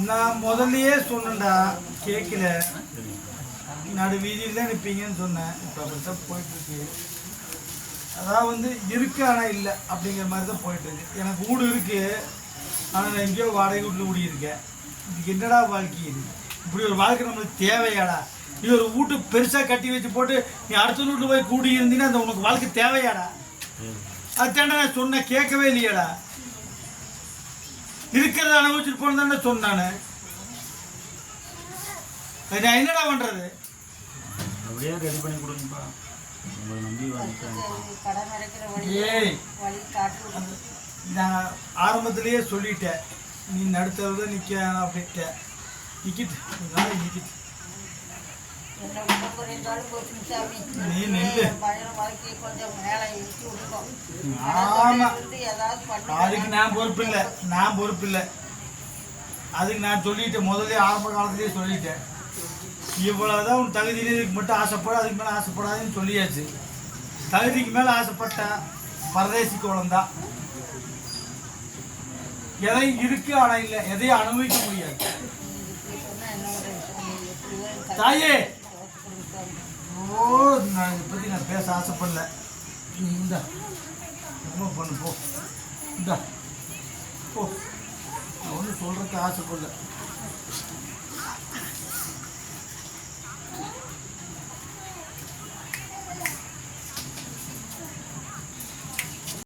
நான் முதல்லயே சொன்னேன்டா, கேட்கல. நடு வீதியில் தான் நிற்பீங்கன்னு சொன்னேன். இப்போ அப்படித்தான் போயிட்டுருக்கு. அதாவது வந்து இருக்கு ஆனால் இல்லை அப்படிங்கிற மாதிரி தான் போயிட்டுருக்கு. எனக்கு வீடு இருக்குது, ஆனால் நான் எங்கேயோ வாடகை வீட்டில் குடியிருக்கேன். இதுக்கு என்னடா வாழ்க்கை இது? இப்படி ஒரு வாழ்க்கை நம்மளுக்கு தேவையாடா? இது ஒரு வீட்டு பெருசாக கட்டி வச்சு போட்டு நீ அடுத்த வீட்டில் போய் கூடி இருந்தீங்கன்னா அந்த உனக்கு வாழ்க்கை தேவையாடா? அதுதாண்டா நான் சொன்னேன், கேட்கவே இல்லையாடா? இருக்கிறத அனுபவிச்சுட்டு போனதானே சொன்னானே. நான் என்னடா பண்றது? அப்படியே ரெடி பண்ணி கொடுங்கப்பா. உங்களை நம்பி ஏய், நான் ஆரம்பத்திலேயே சொல்லிட்டேன், நீ நடுத்தரத நிற்க அப்படின்ட்டு. நிற்கிட்டு நிற்கிட்டு நீ நில்லு. ஆமா, அதுக்கு நான் பொறுப்பு இல்லை, நான் பொறுப்பு இல்லை. அதுக்கு நான் சொல்லிட்டேன், முதல்ல ஆரம்ப காலத்திலேயே சொல்லிட்டேன். இவ்வளவுதான் உன் தகுதியிலே இதுக்கு மட்டும் ஆசைப்பட, அதுக்கு மேலே ஆசைப்படாதுன்னு சொல்லியாச்சு. தகுதிக்கு மேலே ஆசைப்பட்ட பரதேசி குழந்தான். எதையும் இருக்கு ஆனா இல்லை, எதையும் அனுபவிக்க முடியாது. தாயே, ஓ, நான் இதை பற்றி நான் பேச ஆசைப்படல. நீ இந்தா ரொம்ப பண்ணு, போ இந்தா போ. நான் ஒன்றும் சொல்கிறதுக்கு ஆசைப்படல.